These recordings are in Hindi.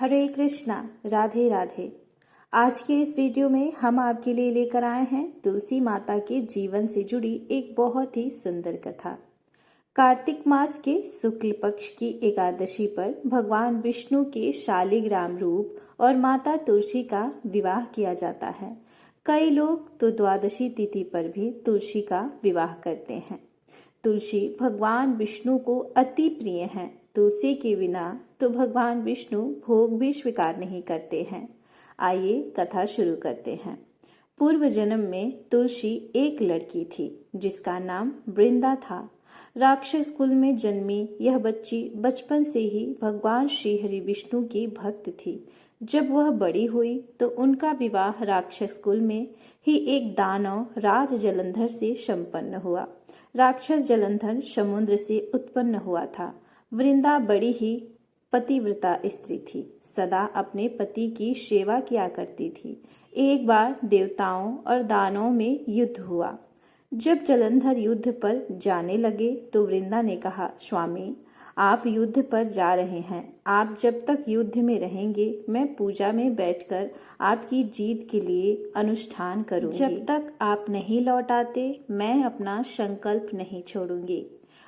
हरे कृष्णा, राधे राधे। आज के इस वीडियो में हम आपके लिए लेकर आए हैं तुलसी माता के जीवन से जुड़ी एक बहुत ही सुंदर कथा। कार्तिक मास के शुक्ल पक्ष की एकादशी पर भगवान विष्णु के शालिग्राम रूप और माता तुलसी का विवाह किया जाता है। कई लोग तो द्वादशी तिथि पर भी तुलसी का विवाह करते हैं। तुलसी भगवान विष्णु को अति प्रिय है। तुलसी के बिना तो भगवान विष्णु भोग भी स्वीकार नहीं करते हैं। आइए कथा शुरू करते हैं। पूर्व जन्म में तुलसी एक लड़की थी जिसका नाम वृंदा था। राक्षस कुल में जन्मी यह बच्ची बचपन से ही भगवान श्री हरि विष्णु की भक्त थी। जब वह बड़ी हुई तो उनका विवाह राक्षस कुल में ही एक दानव राज जलंधर से संपन्न हुआ। राक्षस जलंधर समुद्र से उत्पन्न हुआ था। वृंदा बड़ी ही पतिव्रता स्त्री थी, सदा अपने पति की सेवा किया करती थी। एक बार देवताओं और दानवों में युद्ध हुआ। जब जलंधर युद्ध पर जाने लगे तो वृंदा ने कहा, स्वामी आप युद्ध पर जा रहे हैं, आप जब तक युद्ध में रहेंगे मैं पूजा में बैठकर आपकी जीत के लिए अनुष्ठान करूंगी। जब तक आप नहीं लौट आते मैं अपना संकल्प नहीं छोड़ूंगी।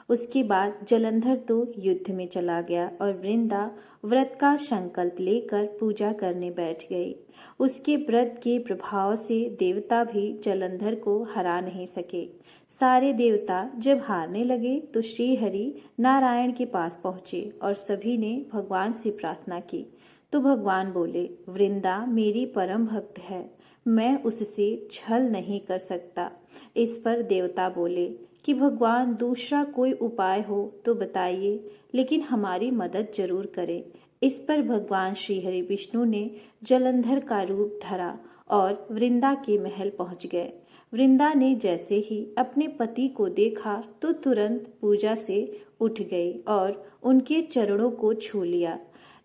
उसके बाद जलंधर तो युद्ध में चला गया और वृंदा व्रत का संकल्प लेकर पूजा करने बैठ गई। उसके व्रत के प्रभाव से देवता भी जलंधर को हरा नहीं सके। सारे देवता जब हारने लगे तो श्री हरि नारायण के पास पहुंचे और सभी ने भगवान से प्रार्थना की। तो भगवान बोले, वृंदा मेरी परम भक्त है, मैं उससे छल नहीं कर सकता। इस पर देवता बोले कि भगवान दूसरा कोई उपाय हो तो बताइए, लेकिन हमारी मदद जरूर करें। इस पर भगवान श्री हरि विष्णु ने जलंधर का रूप धरा और वृंदा के महल पहुंच गए। वृंदा ने जैसे ही अपने पति को देखा तो तुरंत पूजा से उठ गई और उनके चरणों को छू लिया।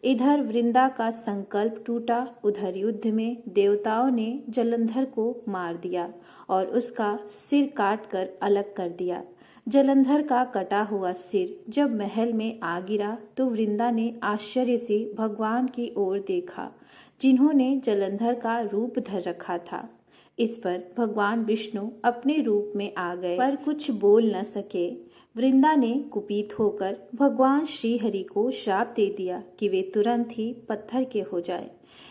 इधर वृंदा का संकल्प टूटा, उधर युद्ध में देवताओं ने जलंधर को मार दिया और उसका सिर काट कर अलग कर दिया। जलंधर का कटा हुआ सिर जब महल में आ गिरा तो वृंदा ने आश्चर्य से भगवान की ओर देखा, जिन्होंने जलंधर का रूप धर रखा था। इस पर भगवान विष्णु अपने रूप में आ गए पर कुछ बोल न सके। वृंदा ने कुपित होकर भगवान श्री हरि को श्राप दे दिया कि वे तुरंत ही पत्थर के हो जाए।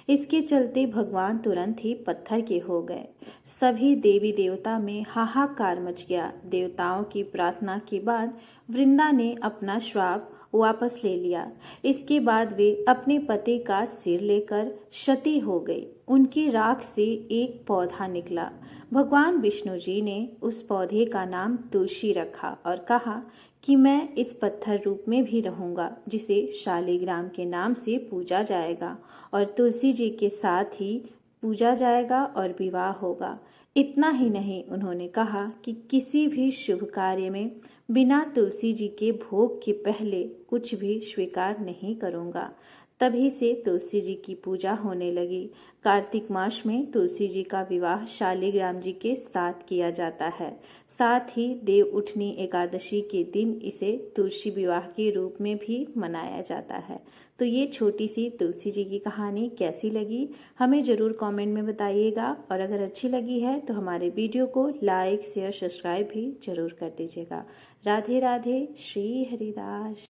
इसके चलते भगवान तुरंत ही पत्थर के हो गए। सभी देवी देवता में हाहाकार मच गया। देवताओं की प्रार्थना के बाद वृंदा ने अपना श्राप वापस ले लिया। इसके बाद वे अपने पति का सिर लेकर सती हो गई। उनकी राख से एक पौधा निकला। भगवान विष्णु जी ने उस पौधे का नाम तुलसी रखा और कहा कि मैं इस पत्थर रूप में भी रहूंगा, जिसे शालिग्राम के नाम से पूजा जाएगा और तुलसी जी के साथ ही पूजा जाएगा और विवाह होगा। इतना ही नहीं, उन्होंने कहा कि किसी भी शुभ कार्य में बिना तुलसी जी के भोग के पहले कुछ भी स्वीकार नहीं करूंगा। तभी से तुलसी जी की पूजा होने लगी। कार्तिक मास में तुलसी जी का विवाह शालिग्राम जी के साथ किया जाता है। साथ ही देव उठनी एकादशी के दिन इसे तुलसी विवाह के रूप में भी मनाया जाता है। तो ये छोटी सी तुलसी जी की कहानी कैसी लगी हमें ज़रूर कमेंट में बताइएगा, और अगर अच्छी लगी है तो हमारे वीडियो को लाइक शेयर सब्सक्राइब भी जरूर कर दीजिएगा। राधे राधे। श्री हरिदास।